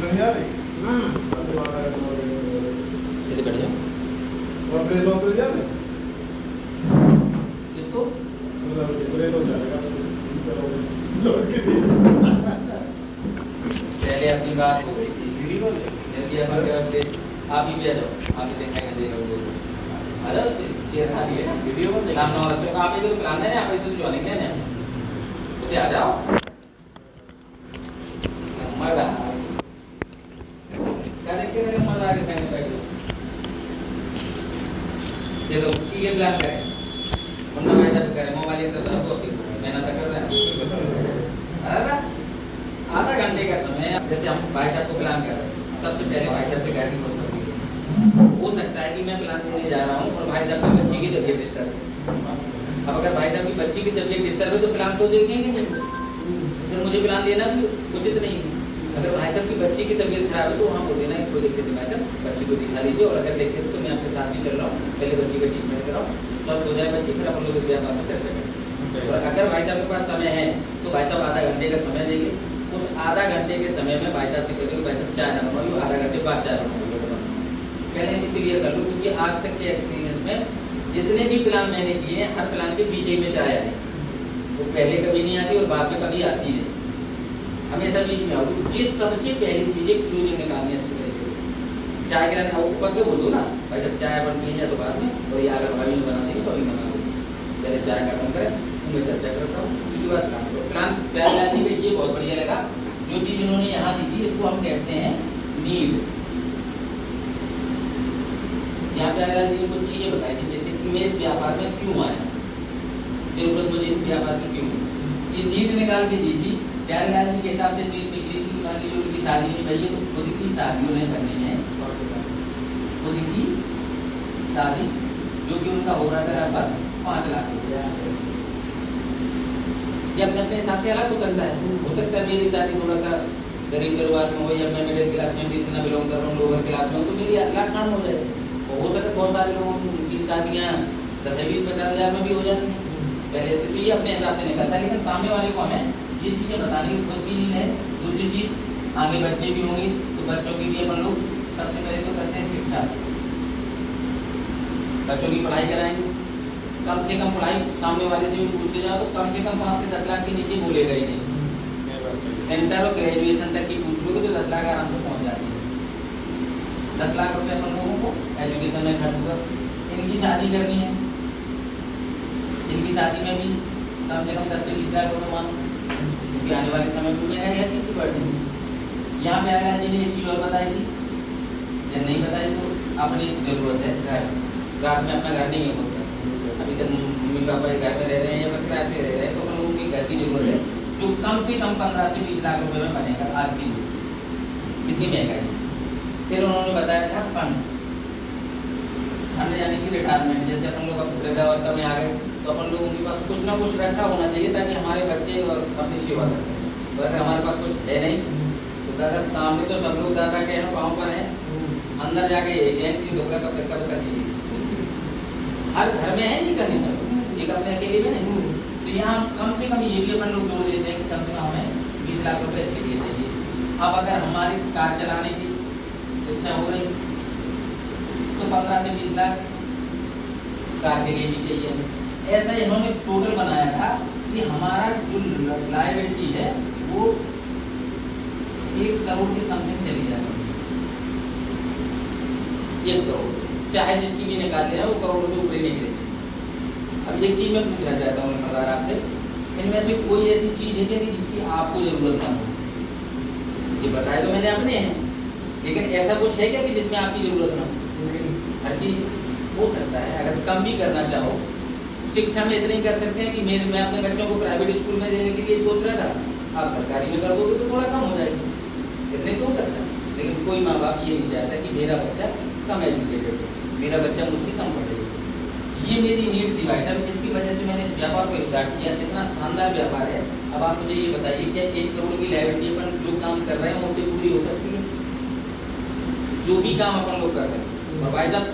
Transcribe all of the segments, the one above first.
नहीं आ रही इधर बैठ जाओ। और प्रेस ऑन कर दिया ने किसको प्रेस हो जाएगा पहले अपनी बात हो गई थी जल्दी आप ही भी आ जाओ, आप ही दिखाएंगे देगा अरे चेयर खाली है ना वीडियो में सामने वाला तो आप इधर प्लान है आप ऐसे जो आने हैं उधर आ जाओ मजा करे मजा आके साइड बैठ जाओ। चलो ठीक है प्लान करें वरना मैं जब करें मोबाइल तो तरफ होती मैं ना कर रहा अरे आधा घंटे का समय जैसे हम भाई साहब को प्लान कर रहे हैं सबसे पहले भाई साहब के घर की कोशिश हो सकता है कि मैं प्लान करने जा रहा हूँ और भाई साहब की बच्ची की तबीयत डिस्टर्ब है। अब अगर भाई साहब की बच्ची की तबीयत डिस्टर्ब है तो प्लान तो देखेंगे नहीं, फिर मुझे प्लान देना भी उचित नहीं है। अगर भाई साहब की बच्ची की तबीयत खराब है तो वहाँ बोल देना कोई दिक्कत नहीं भाई साहब बच्ची को दिखा दीजिए और अगर देखते तो मैं आपके साथ भी चल रहा हूँ पहले बच्ची का ट्रीटमेंट कराओ स्वस्थ हो जाए बच्ची फिर अपन लोग बात में चर्चा करें। और अगर भाई साहब के पास समय है तो भाई साहब आधा घंटे का समय देंगे, उस आधा घंटे के समय में भाई साहब से कहेंगे भाई साहब चाय ना बनवाइए आधा घंटे बाद चाय बनवाइए पहले से क्लियर कर लो क्योंकि आज तक के एक्सपीरियंस में जितने भी प्लान मैंने किए हैं हर प्लान के बीच ही में चाय आती वो पहले कभी नहीं आती और बाद में कभी आती नहीं हमेशा बीच में आओगी। जिस सबसे पहली चीज़ क्लोजिंग निकालनी अच्छी तरीके से चाय के लिए ऊपर के बोल दो ना भाई जब चाय बनती है तो बाद में और ये अगर भाभी बना देंगे तो अभी बना दो पहले चाय का कम करें उनमें चर्चा करता हूँ ये बात काम करो। प्लान पहले में ये बहुत बढ़िया लगा जो चीज़ इन्होंने यहाँ दी थी इसको हम कहते हैं नीड। यहाँ पे अगर ये कुछ चीजें बताई थी जैसे कि मैं इस व्यापार में क्यों आया जरूरत मुझे इस व्यापार में क्यों ये नीड निकाल के दी थी प्यारेलाल जी के हिसाब से नीड निकली थी मान लीजिए उनकी शादी नहीं भई है तो खुद की शादी उन्हें करनी है खुद की शादी जो कि उनका हो रहा था लगभग 5 लाख रुपया ये अपने अपने हिसाब से अलग हो सकता है मेरी शादी थोड़ा सा गरीब परिवार में हो या मैं मिडिल क्लास फैमिली से ना बिलोंग कर रहा हूँ लोअर क्लास में तो मेरी लाख काम हो जाए हो सकता है बहुत सारे लोगों की शादियाँ 10-20-50 हज़ार में भी हो जाती हैं पहले से तो ये अपने हिसाब से निकलता है लेकिन सामने वाले को हमें ये चीज़ें बताने की खुद भी नहीं है। दूसरी चीज़ आगे बच्चे भी होंगे तो बच्चों के लिए अपन लोग सबसे पहले तो करते हैं शिक्षा बच्चों की पढ़ाई कराएंगे कम से कम पढ़ाई सामने वाले से भी पूछते जाओ तो कम से कम 5 से 10 लाख के नीचे बोलेगा ही नहीं इंटर और ग्रेजुएशन तक की पूछ लोगे तो 10 लाख आराम से पहुँच जाती है। 10 लाख रुपये अपन लोगों को एजुकेशन में खर्च होगा। इनकी शादी करनी है इनकी शादी में भी कम से कम 10 से 20 लाख रुपये मानो क्योंकि आने वाले समय में मेरा यह चीज़ की बढ़ेगी। यहाँ पे आगे जी ने एक चीज़ और बताई थी जब नहीं बताई तो अपनी ज़रूरत है घर रात में अपना घर नहीं होता अभी तक मम्मी पापा घर में रह रहे हैं या फिर किराए से रह रहे हैं तो अपन लोगों की घर की जरूरत है जो कम से कम 15 से 20 लाख रुपये में बनेगा आज की कितनी महंगाई। फिर उन्होंने बताया था फंड यानी कि रिटायरमेंट जैसे अपन लोग वृद्धावस्था में आ गए तो अपन लोगों के पास कुछ ना कुछ रखा होना चाहिए ताकि हमारे बच्चे और अपनी सेवा कर सकें। तो अगर हमारे पास कुछ है नहीं तो दादा सामने तो सब लोग दादा के हैं पाँव पर हैं अंदर जाके यही है कि डोकरा कब तक कर दीजिए हर घर में है ये कंडीशन एक अपने अकेले में नहीं तो यहाँ कम से कम ये भी अपन लोग जोड़ देते हैं कि कम से कम हमें 20 लाख रुपये इसके लिए चाहिए। अब अगर हमारी कार चलाने की इच्छा हो रही तो 15 से 20 लाख कार के लिए भी चाहिए। ऐसा इन्होंने टोटल बनाया था कि हमारा जो लायबिलिटी है वो 1 करोड़ के समथिंग चली जाती है 1 करोड़ चाहे जिसकी भी निकाल लेना वो करोड़ से ऊपर ही निकलेगी। अब एक चीज़ मैं पूछना चाहता हूँ सरदार आपसे इनमें से कोई ऐसी चीज़ है क्या कि जिसकी आपको ज़रूरत ना हो। ये बताए तो मैंने अपने हैं लेकिन ऐसा कुछ है क्या कि जिसमें आपकी ज़रूरत ना हो। हर चीज़ हो सकता है अगर कम भी करना चाहो शिक्षा में इतना ही कर सकते हैं कि मैं अपने बच्चों को प्राइवेट स्कूल में देने के लिए सोच रहा था आप सरकारी में कर दोगे तो थोड़ा कम हो जाएगा इतने तो हो सकता है। लेकिन कोई माँ बाप ये नहीं चाहता कि मेरा बच्चा कम एजुकेटेड हो मेरा बच्चा मुझसे कम पढ़े। ये मेरी नीड थी भाई साहब इसकी वजह से मैंने इस व्यापार को स्टार्ट किया इतना शानदार व्यापार है। अब आप मुझे ये बताइए क्या 1 करोड़ की लायबिलिटी अपन जो काम कर रहे हैं उससे पूरी हो सकती है जो भी काम अपन लोग कर रहे हैं। और भाई साहब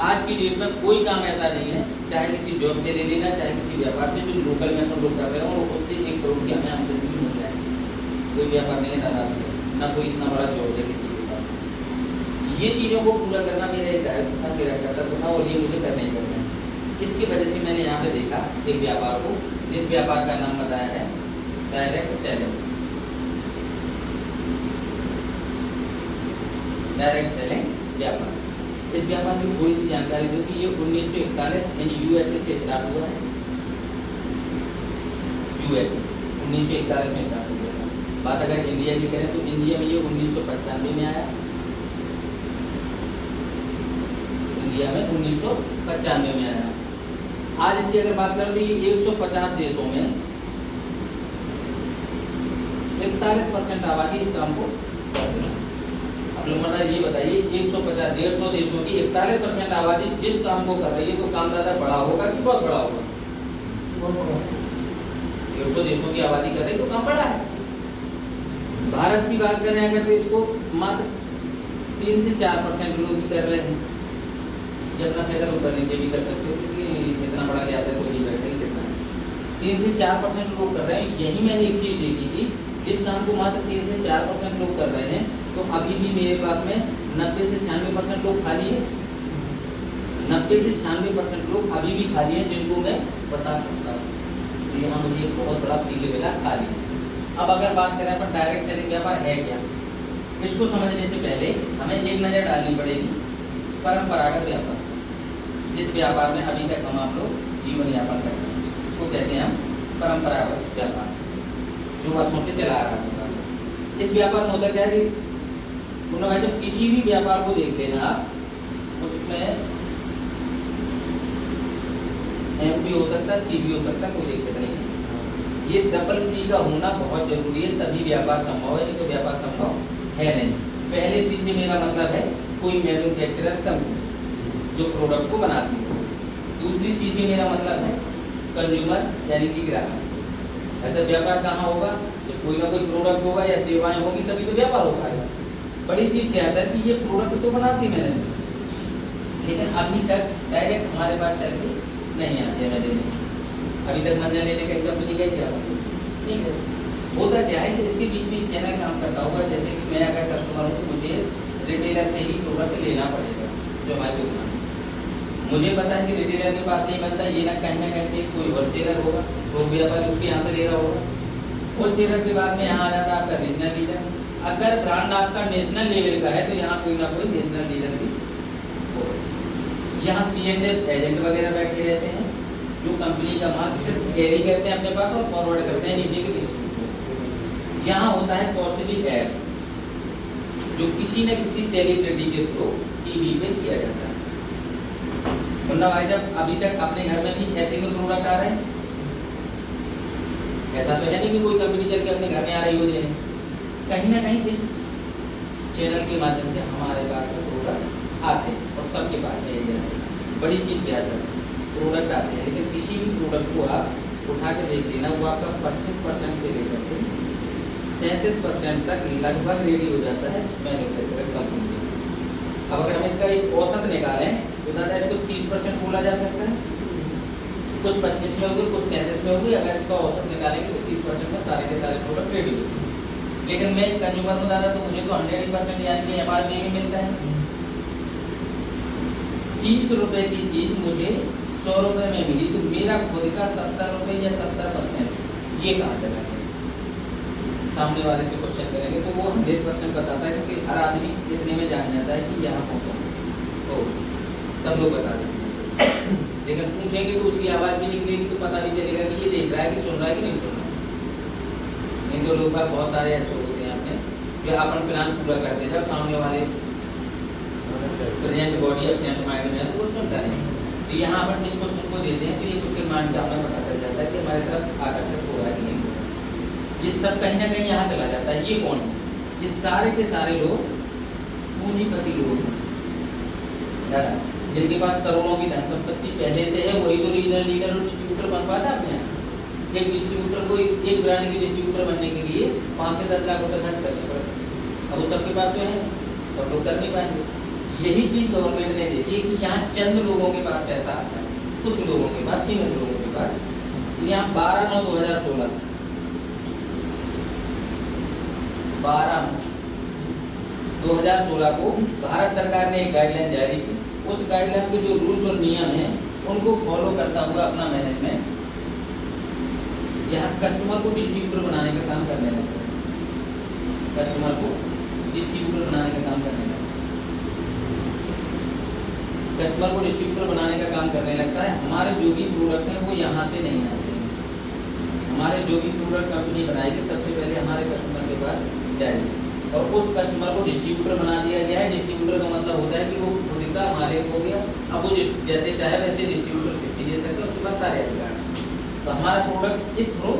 आज की डेट में कोई काम ऐसा नहीं है चाहे किसी जॉब से ले लेना चाहे किसी व्यापार से जो लोकल में अपन लोग कर रहे हो उससे 1 करोड़ की हमें आमदनी मिल जाए कोई व्यापार नहीं है दादा ना कोई इतना बड़ा जॉब है किसी के पास। ये चीज़ों को पूरा करना मेरा एक दायित्व था, मेरा कर्तव्य था और ये मुझे करना ही करना है। इसकी वजह से मैंने यहाँ पे देखा एक व्यापार को, जिस व्यापार का नाम बताया है डायरेक्ट सेलिंग। डायरेक्ट सेलिंग व्यापार, इस व्यापार की थोड़ी सी जानकारी दो कि ये 1941 यानी यूएसए से स्टार्ट हुआ है। यूएसए से 1941 में स्टार्ट हुआ था। बात अगर इंडिया की करें तो इंडिया में ये 1995 में आया। इंडिया में 1995 में आया। आज इसकी अगर बात करें तो ये 150 देशों में 41% आबादी इस काम को करती है। अब लोग ये बताइए 150 150 देशों की 41% आबादी जिस काम को कर रही है तो काम ज़्यादा बड़ा होगा कि बहुत बड़ा होगा? 150 देशों की आबादी कर रही है तो काम बड़ा है। भारत की बात करें अगर तो इसको मात्र 3 से 4% लोग कर रहे हैं। जब ना फिर ऊपर नीचे भी कर सकते हो क्योंकि इतना बड़ा लिया है कोई नहीं बैठेगा कितना 3 से 4% लोग कर रहे हैं। यही मैंने एक चीज़ देखी थी, जिस काम को मात्र 3 से 4% लोग कर रहे हैं तो अभी भी मेरे पास में 90 से 96% लोग खाली है। 90 से 96% लोग अभी भी खाली हैं जिनको मैं बता सकता हूँ। तो यहाँ मुझे एक बहुत बड़ा फील्ड मिला खाली। अब अगर बात करें अपन डायरेक्ट सेलिंग व्यापार है क्या, इसको समझने से पहले हमें एक नज़र डालनी पड़ेगी परंपरागत व्यापार, जिस व्यापार में अभी तक हम लोग जीवन यापन करते हैं उसको कहते हैं हम परंपरागत व्यापार, जो वर्षों से चला आ रहा होगा। इस व्यापार में होता क्या है कि भाई जब किसी भी व्यापार को देखते हैं आप, उसमें एम भी हो सकता है, सी भी हो सकता है, कोई दिक्कत नहीं है। ये डबल सी का होना बहुत जरूरी है, तभी व्यापार संभव है, नहीं तो व्यापार संभव है नहीं। पहले सी से मेरा मतलब है कोई मैन्युफैक्चरर कंपनी जो प्रोडक्ट को बनाती है। दूसरी सी से मेरा मतलब है कंज्यूमर यानी कि ग्राहक। ऐसा व्यापार कहाँ होगा? जब कोई ना कोई प्रोडक्ट होगा या सेवाएं होगी तभी तो व्यापार हो पाएगा। बड़ी चीज़ क्या है कि ये प्रोडक्ट तो बनाती मैंने, लेकिन अभी तक डायरेक्ट हमारे पास चल के नहीं आते। मैंने अभी तक मंजन लेने का कंपनी गई क्या ठीक है। होता क्या है कि इसके बीच में चैनल काम करता होगा। जैसे कि मैं अगर कस्टमर हूँ तो मुझे रिटेलर से ही प्रोडक्ट लेना पड़ेगा जो हमारी दुकान। मुझे पता है कि रिटेलर के पास नहीं बनता, ये ना कहीं से कोई होलसेलर होगा, वो व्यापारी उसके यहाँ से ले रहा होगा। होलसेलर के बाद में यहाँ आ जाता है आपका रीजनल डीलर। अगर ब्रांड आपका नेशनल लेवल का है तो यहाँ कोई ना कोई नेशनल डीलर भी होगा। यहाँ C&F एजेंट वगैरह बैठे रहते हैं जो कंपनी का माल सिर्फ कैरी करते हैं अपने पास और फॉरवर्ड करते हैं नीचे के डिस्ट्रीब्यूटर। यहाँ होता है कॉस्टली ऐड जो किसी न किसी सेलिब्रिटी के थ्रू टीवी पे किया जाता है। मुन्ना भाई साहब अभी तक अपने घर में भी ऐसे कोई प्रोडक्ट आ रहे हैं? ऐसा तो है नहीं कि कोई कंपनी चल के अपने घर में आ रही हो जाए। कहीं ना कहीं इस चैनल के माध्यम से हमारे पास में प्रोडक्ट आते हैं और सबके पास ले जाते हैं। बड़ी चीज़ क्या है सर, प्रोडक्ट आते हैं लेकिन किसी भी प्रोडक्ट को आप उठा के देख देना वो आपका 25% से लेकर के 37% तक लगभग रेडी हो जाता है मैन्युफैक्चरर कंपनी में। अब अगर हम इसका एक औसत निकालें तो दादा इसको 30% बोला जा सकता है। कुछ 25 में होगी, कुछ 37 में होगी। अगर इसका औसत निकालेंगे तो 30% में सारे के सारे प्रोडक्ट रेडी होते हैं। लेकिन मैं कंज्यूमर में दादा तो मुझे तो 100% यानी कि MRP में मिलता है। 30 रुपए की चीज़ मुझे 100 रुपए में मिली तो मेरा खुद का 70 रुपए या 70% ये कहाँ चला गया? सामने वाले से क्वेश्चन करेंगे तो वो 100% बताता है क्योंकि हर आदमी इतने में जान जाता है कि यहाँ पहुँचा तो सब लोग बता देते हैं। लेकिन पूछेंगे तो उसकी आवाज़ भी निकलेगी तो पता भी चलेगा कि ये देख रहा है कि सुन रहा है कि नहीं सुन रहा। इन दो लोग बहुत सारे ऐसे होते हैं अपने जो अपन प्लान पूरा करते हैं, सामने वाले प्रेजेंट बॉडी एब्सेंट माइंड में है तो वो सुनता नहीं। तो यहाँ अपन इस क्वेश्चन को देते हैं तो ये उसके माइंड का हमें पता चल जाता है कि हमारी तरफ आकर्षक हो रहा है कि नहीं हो रहा। ये सब कहीं ना कहीं यहाँ चला जाता है। ये कौन है? ये सारे के सारे लोग पूंजीपति लोग हैं जिनके पास करोड़ों की धन संपत्ति पहले से है। वही तो रीजनल लीडर और डिस्ट्रीब्यूटर बन पाता है अपने यहाँ। एक डिस्ट्रीब्यूटर को एक ब्रांड के डिस्ट्रीब्यूटर बनने के लिए 5 से 10 लाख रुपए खर्च करने पड़ते हैं। अब वो सबके पास तो है, सब लोग कर नहीं पाएंगे। यही चीज़ गवर्नमेंट ने देखी कि यहाँ चंद लोगों के पास पैसा आता है, कुछ लोगों के पास, सीमित लोगों के पास। तो यहाँ 12/9/2016 12 2016 को भारत सरकार ने एक गाइडलाइन जारी की। उस गाइडलाइन के जो रूल्स और नियम हैं उनको फॉलो करता हुआ अपना मैनेजमेंट यहाँ कस्टमर को डिस्ट्रीब्यूटर बनाने का काम करने लगता है। कस्टमर को डिस्ट्रीब्यूटर बनाने का काम करने लगता है। कस्टमर को डिस्ट्रीब्यूटर बनाने का काम करने लगता है। हमारे जो भी प्रोडक्ट हैं वो यहाँ से नहीं आते हैं। हमारे जो भी प्रोडक्ट कंपनी बनाएगी सबसे पहले हमारे कस्टमर के पास जाएगी और उस कस्टमर को डिस्ट्रीब्यूटर बना दिया गया है। डिस्ट्रीब्यूटर का मतलब होता है कि वो खुद का मालिक हो गया। अब वो जैसे चाहे वैसे डिस्ट्रीब्यूटर छुट्टी दे सकते हैं, उसके पास सारे अधिकार हैं। तो हमारा प्रोडक्ट इस थ्रू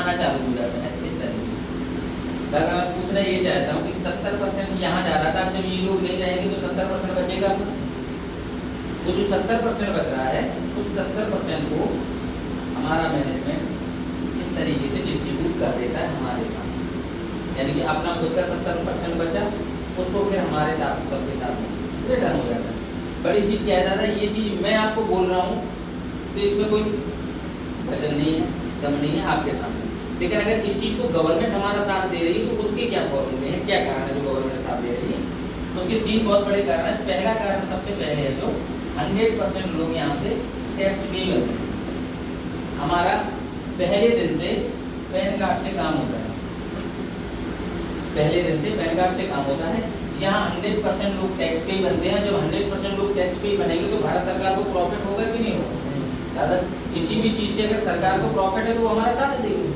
आना चालू हो जाता है इस तरीके से। अगर मैं पूछना ये चाहता हूँ कि 70% यहाँ जा रहा था, अब जब ये लोग नहीं जाएंगे तो 70% बचेगा अपना। तो जो 70% बच रहा है उस 70% को हमारा मैनेजमेंट इस तरीके से डिस्ट्रीब्यूट कर देता है हमारे पास। यानी कि अपना खुद का 70% बचा, उसको फिर हमारे साथ सबके साथ रिटर्न हो जाता है। बड़ी चीज़ क्या है दादा, ये चीज़ मैं आपको बोल रहा हूँ तो इसमें कोई वजन नहीं है, दम नहीं है आपके सामने। लेकिन अगर इस चीज़ को गवर्नमेंट हमारा साथ दे रही है तो उसके क्या फॉर्मूले हैं, क्या कारण है जो गवर्नमेंट साथ दे रही है? उसके 3 बहुत बड़े कारण हैं। पहला कारण सबसे पहले है जो 100% लोग यहाँ से टैक्स पे करते हैं। हमारा पहले दिन से पैन कार्ड से काम होता है। पहले दिन से पैन कार्ड से काम होता है। यहाँ 100% लोग टैक्स पे बनते हैं। जब 100% लोग टैक्स पे बनेंगे तो भारत सरकार को प्रॉफिट होगा कि नहीं होगा? दादा किसी भी चीज़ से अगर सरकार को प्रॉफिट है तो वो हमारा साथ देगी।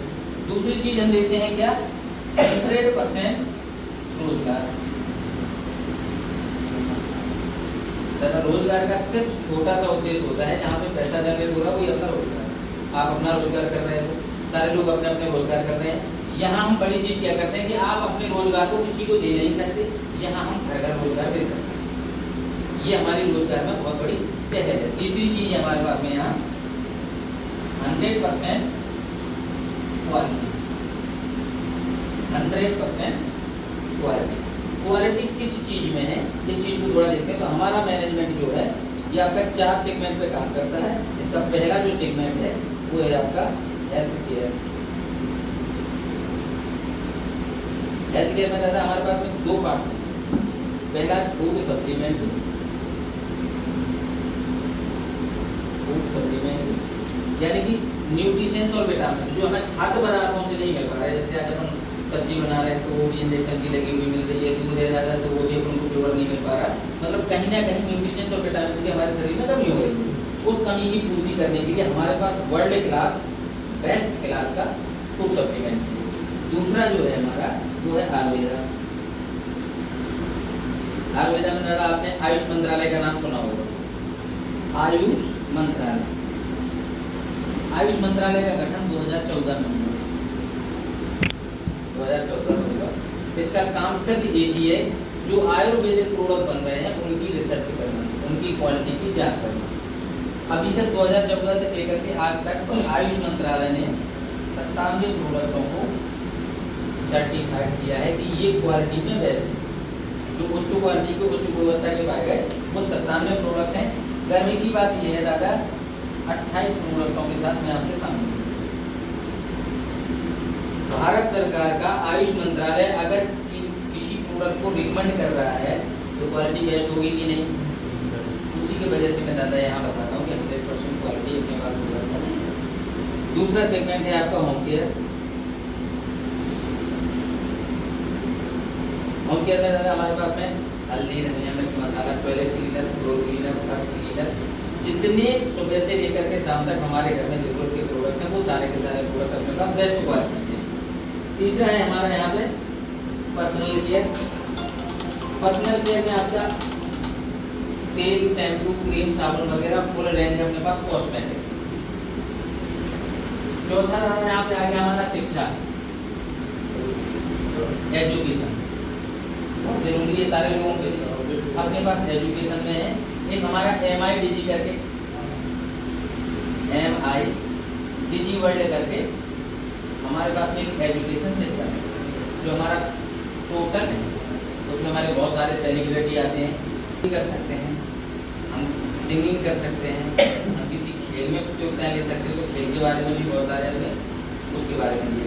दूसरी चीज़ हम देखते हैं क्या, 100% रोजगार। दादा रोजगार का सिर्फ छोटा सा उद्देश्य होता है, जहाँ से पैसा जनरेट हो रहा है वही अपना रोजगार। आप अपना रोजगार कर रहे हो, सारे लोग अपने अपने रोजगार कर रहे हैं। यहाँ हम बड़ी चीज़ क्या करते हैं कि आप अपने रोजगार को किसी को दे नहीं सकते, यहाँ हम घर घर रोजगार दे सकते हैं। ये हमारी रोजगार में बहुत बड़ी पहल है। तीसरी चीज़ हमारे पास में यहाँ 100% क्वालिटी। 100% क्वालिटी। क्वालिटी किस चीज़ में है, इस चीज़ को थोड़ा देखते हैं। तो हमारा मैनेजमेंट जो है ये आपका 4 सेगमेंट पे काम करता है। इसका पहला जो सेगमेंट है वो है आपका हेल्थ केयर। हेल्थ केयर में दादा हमारे पास में 2 पार्ट्स हैं। पहला फूड सप्लीमेंट, यानी कि न्यूट्रिशंस और विटामिन जो हमें खाद्य पदार्थों से नहीं मिल पा रहा है। जैसे आज हम सब्जी बना रहे हैं तो वो भी इंजेक्शन की लगी हुई मिल रही है, दूध है दादा तो वो भी उनको प्योर नहीं मिल पा रहा। मतलब कहीं ना कहीं न्यूट्रिशंस और विटामिन की हमारे शरीर में कमी हो रही है। उस कमी की पूर्ति करने के लिए हमारे पास वर्ल्ड क्लास बेस्ट क्लास का फूड सप्लीमेंट है। दूसरा जो है हमारा वो है आयुर्वेदा। आयुर्वेदा में दादा आपने आयुष मंत्रालय का नाम सुना होगा। आयुष मंत्रालय, आयुष मंत्रालय का गठन 2014 में हुआ। 2014 में हुआ। इसका काम सिर्फ एक ही है, जो आयुर्वेदिक प्रोडक्ट बन रहे हैं उनकी रिसर्च करना, उनकी क्वालिटी की जांच करना। अभी तक 2014 से लेकर के आज तक आयुष मंत्रालय ने 97 प्रोडक्टों को सर्टिफाइड किया है कि ये क्वालिटी में बेस्ट है। जो उच्च क्वालिटी के उच्च गुणवत्ता के पाए गए वो 97 प्रोडक्ट हैं। गर्मी की बात यह है दादा, 28 प्रोडक्टों के साथ मैं आपके सामने भारत सरकार का आयुष मंत्रालय अगर किसी प्रोडक्ट को रिकमेंड कर रहा है तो क्वालिटी बेस्ट होगी कि नहीं। उसी की वजह से मैं दादा यहाँ बताता हूँ कि 100% क्वालिटी अपने पास उपलब्ध है। दूसरा सेगमेंट है आपका होम केयर। होम केयर में दादा हमारे पास में हल्दी, धनिया, मिर्च मसाला, टॉयलेट क्लीनर, फ्लोर क्लीनर, फर्श क्लीनर, जितने सुबह से लेकर के शाम तक हमारे घर में जरूरत के प्रोडक्ट हैं वो सारे के सारे प्रोडक्ट अपने पास बेस्ट क्वालिटी के। तीसरा है हमारा यहाँ पे पर्सनल केयर। पर्सनल केयर में आपका तेल, शैम्पू, क्रीम, साबुन वगैरह फुल रेंज अपने पास कॉस्मेटिक। चौथा यहाँ पे आ गया हमारा शिक्षा, एजुकेशन। बहुत जरूरी है सारे लोगों के लिए। अपने पास एजुकेशन में है एक हमारा MIDG करके, MIDG वर्ल्ड करके हमारे पास में एक एजुकेशन सिस्टम है जो हमारा टोटल है। उसमें हमारे बहुत सारे सेलिब्रिटी आते हैं, कर सकते हैं हम, सिंगिंग कर सकते हैं हम, किसी खेल में प्रतियोगिताएँ ले सकते हैं तो खेल के बारे में भी बहुत सारे हमें उसके बारे में भी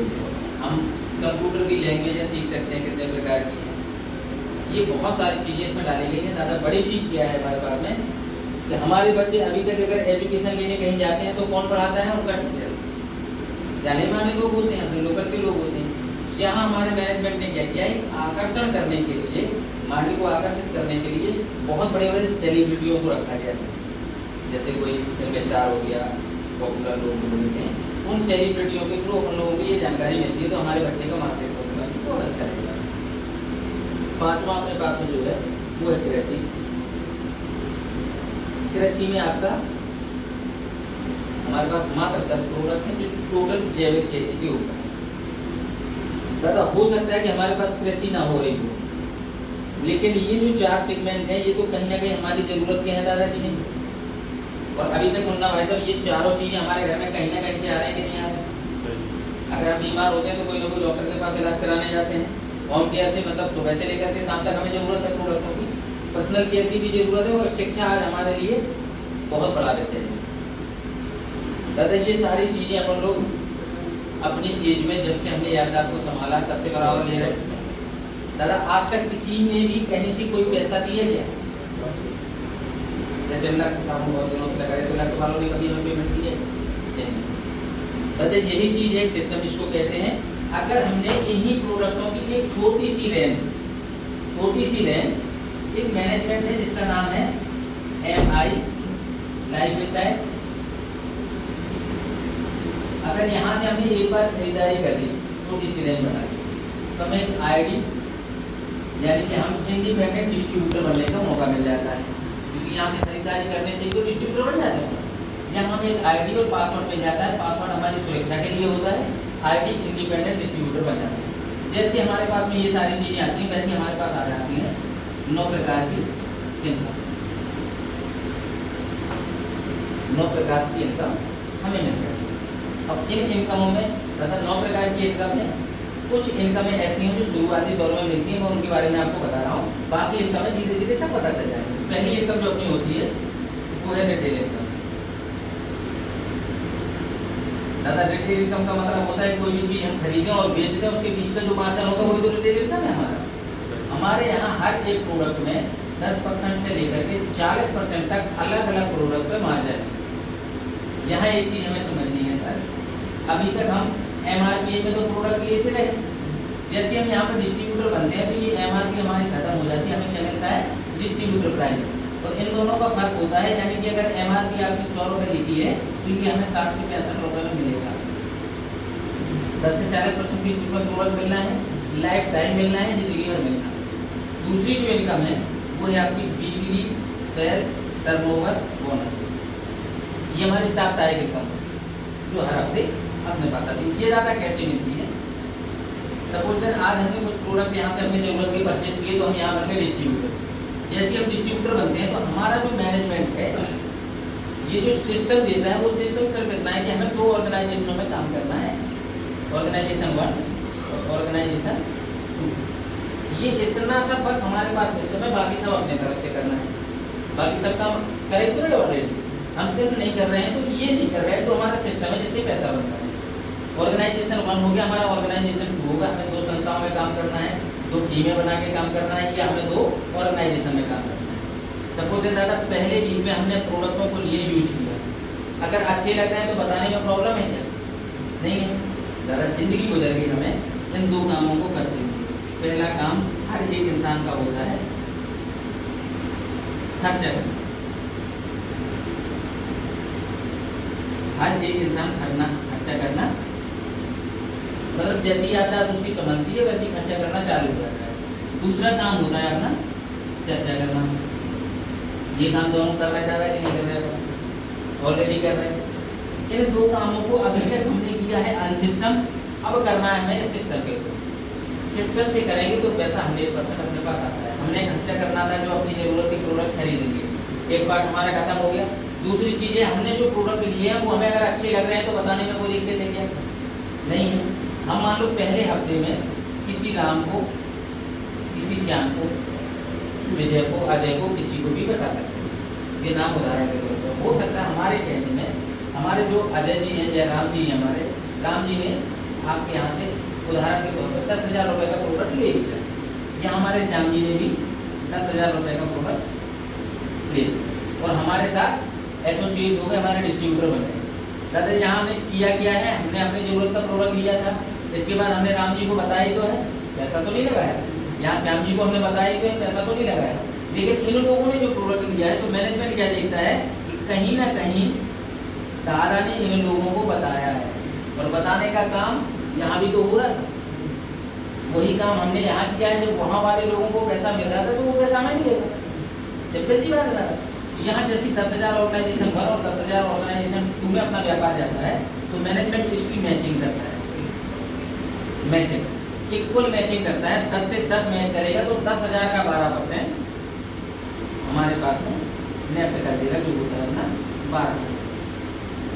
हम कंप्यूटर की लैंग्वेजें सीख सकते हैं कितने प्रकार की। ये बहुत सारी चीज़ें इसमें डाली गई हैं। ज़्यादा बड़ी चीज़ क्या है हमारे पास में कि हमारे बच्चे अभी तक अगर एजुकेशन लेने कहीं जाते हैं तो कौन पढ़ाता है? उनका टीचर। जाने माने लोग होते हैं, अपने लोकल के लोग होते हैं। यहाँ हमारे मैनेजमेंट ने क्या किया है, आकर्षण करने के लिए, मांडी को आकर्षित करने के लिए बहुत बड़े बड़े सेलिब्रिटियों को रखा गया है। जैसे कोई फिल्म स्टार हो गया, पॉपुलर लोग होते हैं, उन सेलिब्रिटियों के थ्रू उन लोगों को ये जानकारी मिलती है तो हमारे बच्चे का मानसिक संतुलन बहुत अच्छा रहेगा। पांचवा अपने पास में जो है वो है कृषि। कृषि में आपका हमारे पास मात्र 10 प्रोडक्ट हैं जो टोटल जैविक खेती के ऊपर है। दादा हो सकता है कि हमारे पास कृषि ना हो रही हो, लेकिन ये जो 4 सेगमेंट है ये तो कहीं ना कहीं हमारी जरूरत के हैं दादाजी नहीं। और अभी तक मुन्ना भाई साहब ये चारों चीजें हमारे घर में कहीं ना कहीं से आ रहे हैं कि नहीं आ रहे। अगर हम बीमार होते हैं तो कोई ना कोई डॉक्टर के पास इलाज कराने जाते हैं। होम केयर से मतलब सुबह से लेकर के शाम तक हमें जरूरत है प्रोडक्टों की, पर्सनल केयर की भी जरूरत है। और शिक्षा आज हमारे लिए बहुत बड़ा विषय है दादा। ये सारी चीजें अपन लोग अपनी एज में जब से हमने याददाश्त को संभाला तब से बराबर ले रहे दादा। आज तक किसी ने भी कहीं से कोई पैसा दिया क्या? जैसे लाख से सामान बहुत दिनों से लगा रहे तो लाख वालों ने कभी हमें पेमेंट की है दादा। यही चीज है सिस्टम जिसको कहते हैं। अगर हमने इन्हीं प्रोडक्टों की एक छोटी सी रेंज एक मैनेजमेंट है जिसका नाम है MI लाइफ स्टाइल। अगर यहाँ से हमने एक बार खरीदारी कर ली छोटी सी रेंज बना ली तो हमें एक ID यानी कि हम इंडिपेंडेंट डिस्ट्रीब्यूटर बनने का मौका मिल जाता है, क्योंकि यहाँ से खरीदारी करने से ही तो डिस्ट्रीब्यूटर बन जाते हैं। यहाँ हमें एक ID और पासवर्ड मिल जाता है। पासवर्ड हमारी सुरक्षा के लिए होता है, ID इंडिपेंडेंट डिस्ट्रीब्यूटर बन जाता है। जैसे हमारे पास में ये सारी चीज़ें आती हैं वैसे हमारे पास आ जाती हैं 9 प्रकार की इनकम। 9 प्रकार की इनकम हमें मिल सकती है। अब इन इनकमों में तथा 9 प्रकार की इनकम में कुछ इनकमें ऐसी हैं जो शुरुआती दौर में मिलती हैं, मैं उनके बारे में आपको बता रहा हूँ। बाकी इनकमें धीरे धीरे सब पता चल जाएगी। पहली इनकम जो अपनी होती है वो है रिटेल इनकम। दादा रिटेल इनकम का मतलब होता है कोई भी चीज हम खरीदें और बेच दें उसके बीच का जो मार्जिन होगा वही तो रिटेल इनकम है हमारा। हमारे यहाँ हर एक प्रोडक्ट में 10% से लेकर के 40% तक अलग अलग प्रोडक्ट पे मार्जिन है। यहाँ एक चीज हमें समझनी है सर, अभी तक हम MRP में तो प्रोडक्ट लिए थे, जैसे हम यहाँ पर डिस्ट्रीब्यूटर बनते हैं तो ये MRP हमारी खत्म हो जाती है, हमें क्या मिलता है? Distributor price. तो इन दोनों का फर्क होता है, यानी कि अगर MRP आपकी 100 रुपये लिखी है तो ये हमें 60 से 65 रुपये में मिलेगा। 10 से 40% की छूट में प्रोडक्ट मिलना है, लाइफ टाइम मिलना है, जिंदगी भर मिलना है। दूसरी जो इनकम है वो है आपकी वीकली सेल्स टर्नओवर बोनस। ये हमारी साप्ताहिक इनकम जो हर हफ्ते अपने पास आती है। ये डाटा कैसे मिलती है? सपोज दैट आज हमने कुछ प्रोडक्ट यहाँ से अपनी जरूरत के परचेस किए तो हम यहाँ बन गए डिस्ट्रीब्यूटर। जैसे हम डिस्ट्रीब्यूटर बनते हैं तो हमारा जो मैनेजमेंट है ये जो सिस्टम देता है वो सिस्टम सिर्फ इतना है कि हमें 2 ऑर्गेनाइजेशनों में काम करना है, ऑर्गेनाइजेशन 1 और ऑर्गेनाइजेशन 2। ये इतना सा बस हमारे पास सिस्टम है, बाकी सब अपने तरफ से करना है। बाकी सब काम करें तो नहीं, ऑलरेडी हम सिर्फ नहीं कर रहे हैं तो ये नहीं कर रहे हैं तो हमारा सिस्टम है जिससे पैसा बनता है। ऑर्गेनाइजेशन 1 हो गया, हमारा ऑर्गेनाइजेशन 2 होगा। हमें 2 संस्थाओं में काम करना है, 2 टीमें बना के काम करना है, या हमें 2 ऑर्गेनाइजेशन में काम करना है। सपोज दादा पहले वीक में हमने प्रोडक्टों को लिए यूज किया, अगर अच्छे लग रहे हैं तो बताने में प्रॉब्लम है क्या? नहीं है दादा। जिंदगी गुजर गई हमें इन 2 कामों को करते हुए। पहला काम हर एक इंसान का होता है खर्चा करना। हर एक इंसान खर्चा करना मतलब जैसी याददाश्त उसकी समझती है वैसे खर्चा करना चालू हो जाता है। दूसरा काम होता है अपना चर्चा करना। ये काम दोनों कर रहे हैं कि नहीं कर रहे? ऑलरेडी कर रहे हैं। इन 2 कामों को अभी तक हमने किया है अनसिस्टम, अब करना है हमें सिस्टम के थ्रू। सिस्टम से करेंगे तो पैसा 100% अपने पास आता है। हमने खर्चा करना था जो अपनी जरूरत के प्रोडक्ट खरीदेंगे, एक पार्ट हमारा खत्म हो गया। दूसरी चीज़ें हमने जो प्रोडक्ट लिए हैं वो हमें अगर अच्छे लग रहे हैं तो बताने में कोई दिक्कत है क्या? नहीं है। हम मान लो पहले हफ्ते में किसी राम को, किसी श्याम को, विजय को, अजय को, किसी को भी बता सकते हैं। ये नाम उदाहरण के तौर पर हो सकता है हमारे कहने में हमारे जो अजय जी हैं या राम जी हैं, हमारे राम जी ने आपके यहाँ से उदाहरण के तौर पर 10,000 रुपये का प्रोडक्ट ले लिया, यहाँ हमारे श्याम जी ने भी 10,000 रुपये का प्रोडक्ट ले और हमारे साथ एसोसिएट हो गए, हमारे डिस्ट्रीब्यूटर बन गए। दादा यहाँ हमने क्या है, हमने अपनी जरूरत का प्रोडक्ट लिया था, इसके बाद हमने राम जी को बताया ही तो है, पैसा तो नहीं लगाया। यहाँ श्याम जी को हमने बताया तो है, पैसा तो नहीं लगाया। लेकिन इन लोगों ने जो प्रोडक्ट लिया है, तो मैनेजमेंट क्या देखता है कि कहीं ना कहीं दादा ने इन लोगों को बताया है, और बताने का काम यहाँ भी तो हो रहा था। वही काम हमने यहाँ किया है, जब वहाँ वाले लोगों को पैसा मिल रहा था तो वो पैसा हमें मिलेगा। सिंपल सी बात है। यहाँ जैसी 10,000 ऑर्गेनाइजेशन भर और 10,000 ऑर्गेनाइजेशन तुम्हें अपना व्यापार जाता है, तो मैनेजमेंट इसकी मैचिंग करता है, मैचिंग इक्वल मैचिंग करता है। 10 से 10 मैच करेगा तो 10,000 का 12% हमारे पास में नेफ्ट कर देगा, जो होता है अपना 12।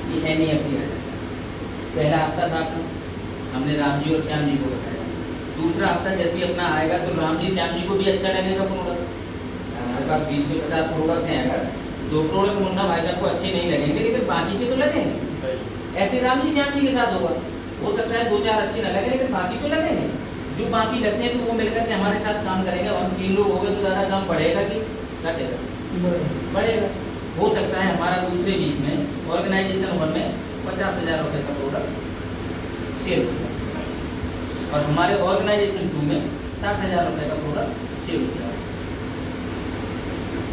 ये NEFT आ जाता है। पहला हफ्ता था आपको, हमने राम जी और श्याम जी को बताया। दूसरा हफ्ता जैसे अपना आएगा तो राम जी श्याम जी को भी अच्छा लगेगा प्रोडक्ट। हमारे पास 20 से 50 प्रोडक्ट हैं, अगर 2 प्रोडक्ट मुन्ना भाई साहब को अच्छे नहीं लगेंगे, लेकिन बाकी के तो लगेंगे। ऐसे राम जी श्याम जी के साथ होगा, हो सकता है 2-4 अच्छे न लगे, लेकिन बाकी तो लगेंगे। जो बाकी लगते हैं तो वो मिलकर के हमारे साथ काम करेंगे। हम 3 लोग हो गए तो ज़्यादा काम बढ़ेगा कि घटेगा? बढ़ेगा। हो सकता है हमारा दूसरे वीक में ऑर्गेनाइजेशन 1 में 50,000 रुपये का प्रोडक्ट सेल हो जाए, और हमारे ऑर्गेनाइजेशन 2 में 60,000 रुपये का प्रोडक्ट सेल हो जाए।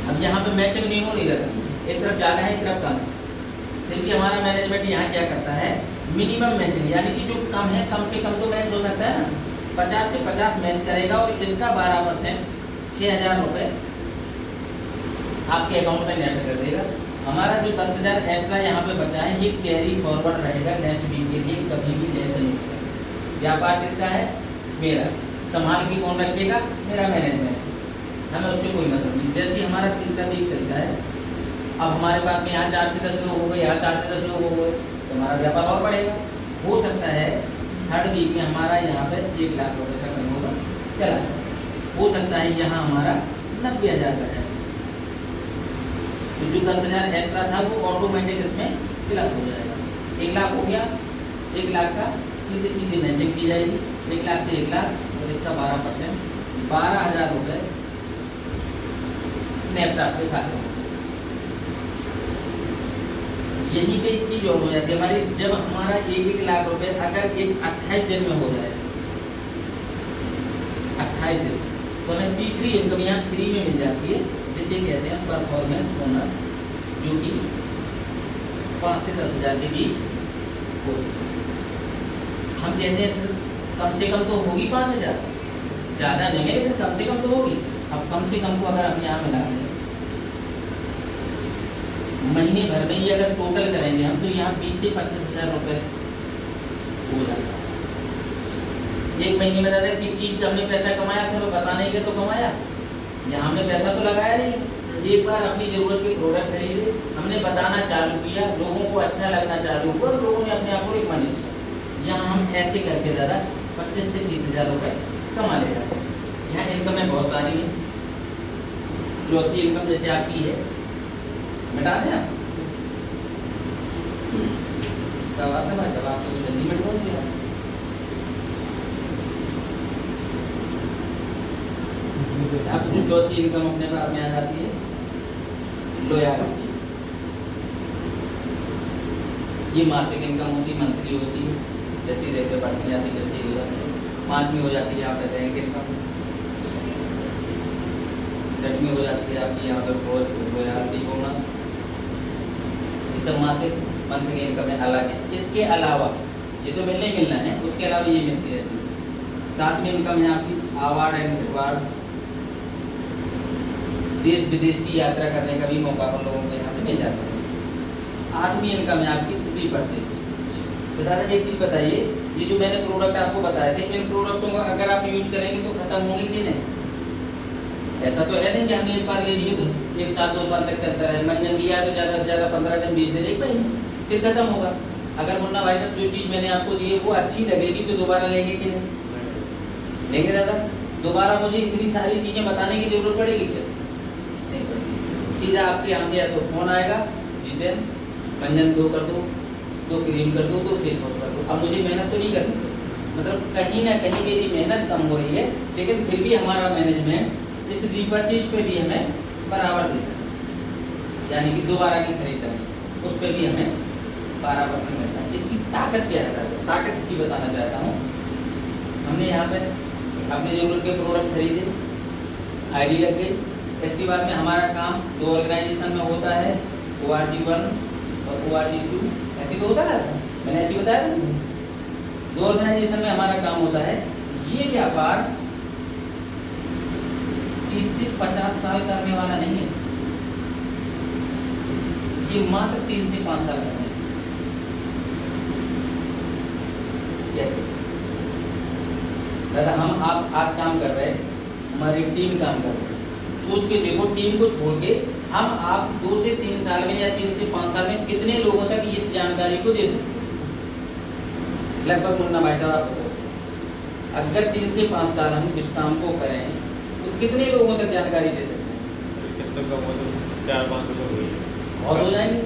अब यहाँ पे मैचिंग नहीं हो रही है, एक तरफ ज़्यादा है, एक तरफ कम है। फिर भी हमारा मैनेजमेंट यहाँ क्या करता है, मिनिमम मैचिंग, यानी कि जो कम है, कम से कम तो मैच हो सकता है ना, 50 से 50 मैच करेगा और इसका 12% 6,000 रुपये आपके अकाउंट में नेट कर देगा। हमारा जो 10,000 एक्स्ट्रा यहाँ पे बचा है, ये कैरी फॉरवर्ड रहेगा नेक्स्ट वीक के लिए, कभी भी टेंशन नहीं होगा। व्यापार किसका है? मेरा। संभाल के कौन रखेगा? मेरा मैनेजमेंट। हमें उससे कोई मतलब नहीं। जैसे हमारा तीसरा वीक चलता है, अब हमारे पास में यहाँ 4 से 10 लोग हो गए, यहाँ 4 से 10 लोग हो गए, तो हमारा व्यापार और बढ़ेगा। हो सकता है थर्ड वीक में हमारा यहाँ पे 1 लाख रुपये का टर्नओवर चला जाए, हो सकता है यहाँ हमारा 90,000 का जाए। तो जो 10,000 एक्स्ट्रा था वो ऑटोमेटिक इसमें फिलअप हो जाएगा। 1 लाख हो गया, 1 लाख का सीधी मैचिंग की जाएगी, 1 लाख से 1 लाख, और इसका 12% 12,000 रुपये नेफ्ट आपके खाते में। यही पे एक चीज और हो जाती है हमारी, जब हमारा 1-1 लाख रुपए अगर एक 28 दिन में हो जाए, 28 दिन, तो हमें तीसरी इनकम यहाँ फ्री में मिल जाती है, जिसे कहते हैं परफॉर्मेंस बोनस, जो कि 5 से 10,000 के बीच हो। हम कहते हैं कम से कम तो होगी 5,000, ज़्यादा नहीं है लेकिन कम से कम तो होगी। अब कम से कम को अगर हम यहाँ मिला दें, महीने भर में ही अगर टोटल करेंगे हम, तो यहाँ 20 से 25,000 रुपये हो जाता है। एक महीने में दादा किस चीज़ का हमने पैसा कमाया, सिर्फ बताने के तो कमाया, यहाँ हमने पैसा तो लगाया नहीं। एक बार अपनी ज़रूरत के प्रोडक्ट खरीदे, हमने बताना चालू किया, लोगों को अच्छा लगना चालू हुआ, लोगों ने अपने आप को रिकमेंड किया। यहाँ हम ऐसे करके दादा 25 से 30,000 रुपये कमा ले जाते हैं। यहाँ इनकमें बहुत सारी हैं। चौथी इनकम जैसे आपकी है, मिटा दें आप, क्या बात है भाई, जब आपको जल्दी मिट गया। अब जो चौथी इनकम अपने पास में आ जाती है, लॉयल्टी। ये मासिक इनकम होती, मंथली होती है, जैसी रेट बढ़ती जाती है वैसे ही हो जाती है। 5वीं हो जाती है यहाँ पे बैंक इनकम, 6वीं हो जाती है आपकी यहाँ पे लॉयल्टी बोनस। ये सब मासिक मंथली इनकम में अलग है। इसके अलावा ये तो मिलना ही मिलना है, उसके अलावा ये मिलती रहती है। 7वीं इनकम है आपकी अवार्ड एंड रिवार्ड, देश विदेश की यात्रा करने का भी मौका हम लोगों को यहाँ से मिल जाता है। 8वीं इनकम है आपकी फ्री परचेज। तो दादा एक चीज़ बताइए, ये जो मैंने प्रोडक्ट आपको बताए थे, इन प्रोडक्टों को अगर आप यूज करेंगे तो खत्म होंगे कि नहीं? ऐसा तो है नहीं कि हमने एक बार ले लिए तो 1 साल 2 साल तक चलता रहे। मंजन लिया तो ज़्यादा से ज़्यादा 15 दिन 20 दिन, 1 महीने, फिर खत्म होगा। अगर मुन्ना भाई साहब जो चीज़ मैंने आपको दी है वो अच्छी लगेगी तो दोबारा लेंगे कि नहीं लेंगे? दादा दोबारा मुझे इतनी सारी चीज़ें बताने की जरूरत पड़ेगी क्या? नहीं पड़ेगी। सीधा आपके यहाँ से या तो फोन आएगा, जितेन मंजन 2 कर दो, 2 क्रीम कर दो, 2 फेस वॉश कर दो। अब मुझे मेहनत तो नहीं करनी, मतलब कहीं ना कहीं मेरी मेहनत कम हो रही है, लेकिन फिर भी हमारा मैनेजमेंट इस रीपरचेज पे भी हमें बराबर देता है, यानी कि दोबारा की खरीद करें उस पर भी हमें 12% मिलता है। इसकी ताकत क्या है? ताकत इसकी बताना चाहता हूँ। हमने यहाँ पे अपनी ज़रूरत के प्रोडक्ट खरीदे, आईडी लग गई, इसके बाद में हमारा काम दो ऑर्गेनाइजेशन में होता है, ORG1 और ORG2, ऐसे तो होता है, मैंने ऐसे बताया था। दो ऑर्गेनाइजेशन में हमारा काम होता है। ये व्यापार 30 से 50 साल करने वाला नहीं है, ये मात्र 3 से 5 साल करने। कैसे दादा? हम आप आज काम कर रहे हैं, हमारी टीम काम कर रही है, सोच के देखो, टीम को छोड़ के हम आप 2 से 3 साल में या 3 से 5 साल में कितने लोगों तक इस जानकारी को दे सकते हैं? लगभग मुन्ना भाई साहब आप बताओ, अगर 3 से 5 साल हम इस काम को करें तो कितने लोगों तक जानकारी दे सकते हैं? कितना कम हो तो 4-5 लोग हुई है। बहुत हो जाएंगे,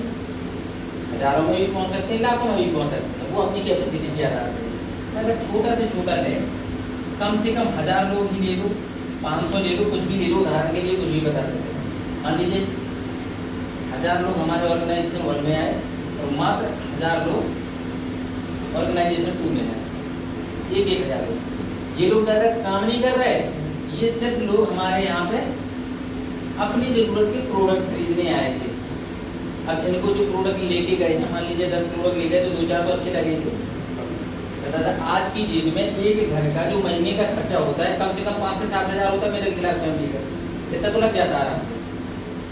हजारों में भी पहुंच सकते हैं, लाखों में भी पहुंच सकते हैं, वो अपनी कैपेसिटी के आधार पर। अगर छोटा से छोटा ले, कम से कम 1000 लोग ही ले लो, 500 ले लो, कुछ भी ले लो, उदाहरण के लिए कुछ भी बता सकते हैं। मान लीजिए 1000 लोग हमारे ऑर्गेनाइजेशन 1 में आए और मात्र 1000 लोग ऑर्गेनाइजेशन 2 में आए, 1000 लोग। ये लोग ज़्यादा काम नहीं कर रहे, ये सिर्फ लोग हमारे यहाँ पे अपनी ज़रूरत के प्रोडक्ट खरीदने आए थे। अब इनको जो प्रोडक्ट लेके गए ना, मान लीजिए 10 प्रोडक्ट ले गए तो 2-4 तो अच्छे लगेंगे। दादा आज की डेट में एक घर का जो महीने का खर्चा होता है कम से कम 5 से 7 हज़ार होता है मिडिल क्लास फैमिली का, इतना तो लग जाता है।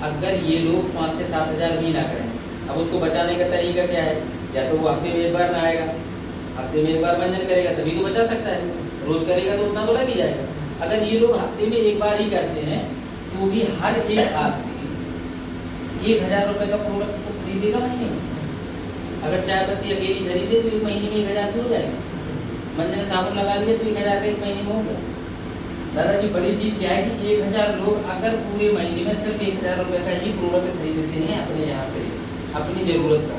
अगर ये लोग 5 से 7 हज़ार भी ना करें, अब उसको बचाने का तरीका क्या है? या तो वो हफ्ते में एक बार ना आएगा, हफ्ते में एक बार मंजन करेगा तभी तो बचा सकता है, रोज करेगा तो उतना तो लग ही जाएगा। अगर ये लोग हफ्ते में एक बार ही करते हैं तो भी हर एक आदमी 1000 रुपये का प्रोडक्ट तो खरीदेगा महीने में। अगर चाय पत्ती अकेली खरीदे तो एक महीने में 1000 हो जाएगा, मंजन साबुन लगा लिए तो 1000 का एक महीने में होगा। दादाजी बड़ी चीज़ क्या है कि 1000 लोग अगर पूरे महीने में सिर्फ 1000 रुपये का ही प्रोडक्ट खरीदते हैं अपने यहाँ से अपनी ज़रूरत का,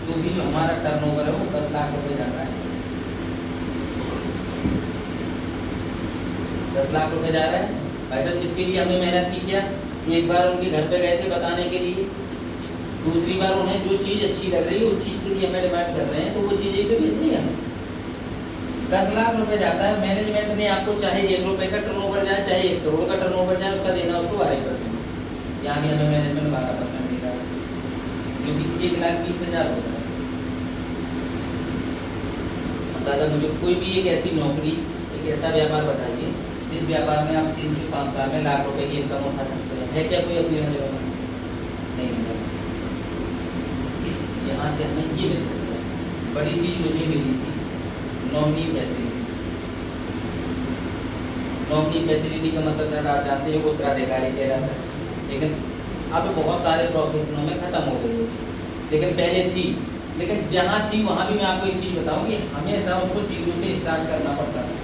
तो भी जो हमारा टर्नओवर है वो 10 लाख रुपये जाता है। 10 लाख रुपये जा रहा है भाई साहब। इसके लिए हमने मेहनत की क्या? एक बार उनके घर पे गए थे बताने के लिए, दूसरी बार उन्हें जो चीज़ अच्छी लग रही है उस चीज़ के लिए हमें डिमांड कर रहे हैं तो वो चीज़ एक तो भेजनी है हमें। 10 लाख रुपए जाता है, मैनेजमेंट ने आपको चाहे 1 रुपये का टर्नओवर जाए चाहे 1 करोड़ का टर्नओवर जाए, उसका देना उसको 12%। यहाँ भी हमें मैनेजमेंट 12% दे रहा है, जो कि 1,20,000 होता है। दादा मुझे कोई भी एक ऐसी नौकरी, एक ऐसा व्यापार बताइए जिस व्यापार में आप 3 से 5 साल में लाख रुपए की इनकम उठा सकते हैं। है क्या कोई अपनी नजर में? नहीं मिल रहा। यहाँ से हमें ये मिल सकता है। बड़ी चीज़ मुझे मिली थी नॉमिनी फैसिलिटी। नॉमिनी फैसिलिटी का मतलब है आप जानते हो उत्तराधिकारी कहलाता है, लेकिन अब बहुत सारे प्रोफेशनों में ख़त्म हो गई होगी, लेकिन पहले थी। लेकिन जहाँ थी वहाँ भी मैं आपको एक चीज़ बताऊँ कि हमेशा उसको जीरो से स्टार्ट करना पड़ता है।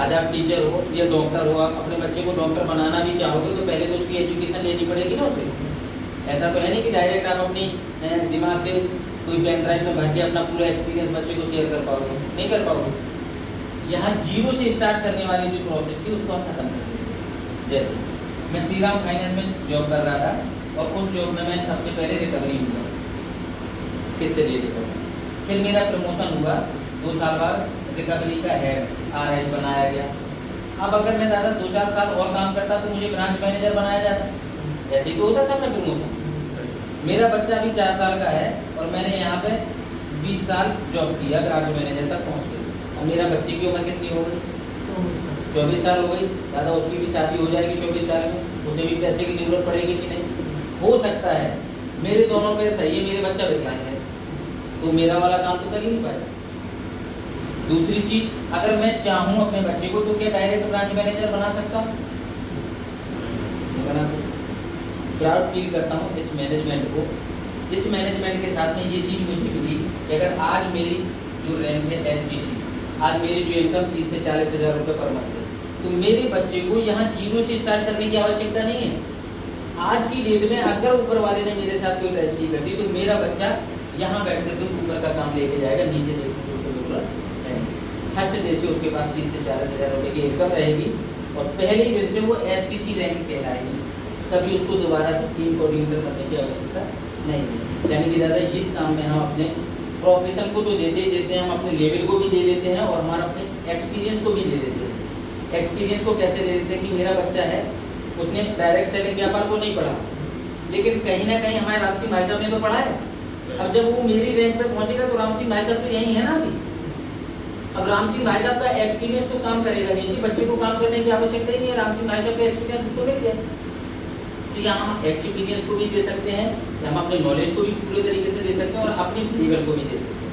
आज आप टीचर हो या डॉक्टर हो, आप अपने बच्चे को डॉक्टर बनाना भी चाहोगे तो पहले तो उसकी एजुकेशन लेनी पड़ेगी ना उसे। ऐसा तो है नहीं कि डायरेक्ट आप अपनी दिमाग से कोई पेन ड्राइव में भर के अपना पूरा एक्सपीरियंस बच्चे को शेयर कर पाओगे, नहीं कर पाओगे। यहाँ जीरो से स्टार्ट करने वाली जो प्रोसेस थी उसको हम खत्म कर देंगे। जैसे मैं श्रीराम फाइनेंस में जॉब कर रहा था और उस जॉब में मैं सबसे पहले रिकवरी हुआ, किससे ले रिकवरी। फिर मेरा प्रमोशन हुआ, 2 साल बाद रिकवरी का हेड RS बनाया गया। अब अगर मैं ज़्यादा 2-4 साल और काम करता तो मुझे ब्रांच मैनेजर बनाया जाता। ऐसे तो होता सब में प्रमोशन। मेरा बच्चा अभी 4 साल का है और मैंने यहाँ पे 20 साल जॉब किया, ब्रांच मैनेजर तक पहुँच गई। अब मेरा बच्चे की उम्र कितनी हो गई? 24 साल हो गई। दादा उसकी भी शादी हो जाएगी 24 साल में, उसे भी पैसे की जरूरत पड़ेगी कि नहीं? हो सकता है मेरे दोनों पैर सही है, मेरे बच्चा विकलांग है तो मेरा वाला काम तो कर ही नहीं पाएगा। दूसरी चीज़, अगर मैं चाहूँ अपने बच्चे को तो क्या डायरेक्ट ब्रांच मैनेजर बना सकता हूँ? नहीं बना सकता। प्राउड फील करता हूँ इस मैनेजमेंट को। इस मैनेजमेंट के साथ में ये चीज़ मुझे मिली कि अगर आज मेरी जो रैंक है SDC, आज मेरी जो इनकम 30 से 40 हज़ार रुपये पर मंथ है, तो मेरे बच्चे को यहाँ जीरो से स्टार्ट करने की आवश्यकता नहीं है। आज की डेट में अगर ऊपर वाले ने मेरे साथ कोई ट्रेजेडी कर दी तो मेरा बच्चा यहाँ बैठ कर के ऊपर का काम लेके जाएगा, नीचे देखने की उसको जरूरत है। फर्स्ट डे से उसके पास 30 से 40,000 रुपये की इनकम रहेगी और पहले ही दिन से वो STC रैंक कहलाएगी, कभी उसको दोबारा से टीम कोऑर्डिनेटर बनने की आवश्यकता नहीं है। यानी कि दादा इस काम में हम अपने प्रोफेशन को तो देते ही देते हैं, हम अपने लेवल को भी दे देते हैं और हमारा अपने एक्सपीरियंस को भी दे देते हैं। एक्सपीरियंस को कैसे दे देते हैं कि मेरा बच्चा है, उसने डायरेक्ट सेलिंग व्यापार को नहीं पढ़ा, लेकिन कहीं ना कहीं हमारे राम सिंह भाई साहब ने तो पढ़ा है। अब जब वो मेरी रैंक पे पहुंचेगा तो राम सिंह भाई साहब तो यही है ना अभी। अब राम सिंह भाई साहब का एक्सपीरियंस तो काम करेगा नहीं जी, बच्चे को काम करने की आवश्यकता ही नहीं है, राम सिंह भाई साहब का एक्सपीरियंस उसको लेके है। तो यहाँ हम एक्सपीरियंस को भी दे सकते हैं, हम अपने नॉलेज को भी पूरे तरीके से दे सकते हैं और अपने लेवल को भी दे सकते हैं।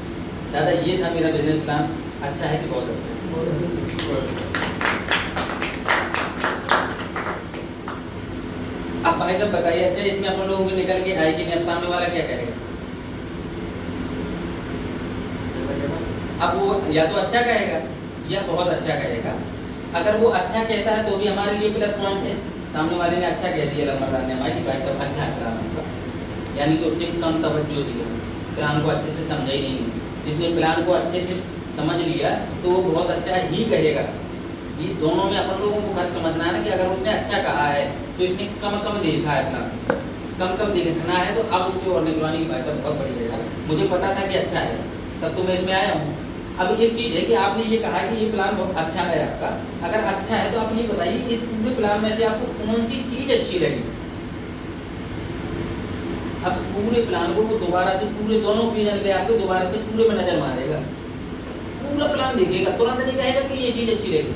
दादा ये था मेरा बिजनेस प्लान। अच्छा है कि बहुत अच्छा है? अब भाई साहब बताइए, अच्छा इसमें अपन लोगों को निकल के आएगी नहीं, अब सामने वाला क्या कहेगा? अब वो या तो अच्छा कहेगा या बहुत अच्छा कहेगा। अगर वो अच्छा कहता है तो भी हमारे लिए प्लस पॉइंट है, सामने वाले ने अच्छा कह दिया लंबरदार ने हमारे कि भाई साहब अच्छा है प्लान आपका, यानी कि उसने कम तवज्जो दिया, प्लान को अच्छे से समझा ही नहीं। जिसने प्लान को अच्छे से समझ लिया तो वो बहुत अच्छा ही कहेगा। ये दोनों में अपन लोगों को फर्क समझना है ना कि अगर उसने अच्छा कहा है तो इसने कम देखा है प्लान, कम देखना है तो अब उससे और निकलवाने की भाई साहब बहुत बड़ी है। मुझे पता था कि अच्छा है तब तो मैं इसमें आया हूँ। अब एक चीज़ है कि आपने ये कहा कि ये प्लान बहुत अच्छा है आपका, अगर अच्छा है तो आप ये बताइए इस पूरे प्लान में से आपको कौन सी चीज़ अच्छी लगी? अब पूरे प्लान को वो दोबारा से पूरे दोनों ओपिनियन पे आपको दोबारा से पूरे में नजर मारेगा, पूरा प्लान देखेगा, तुरंत नहीं कहेगा कि ये चीज़ अच्छी लगी।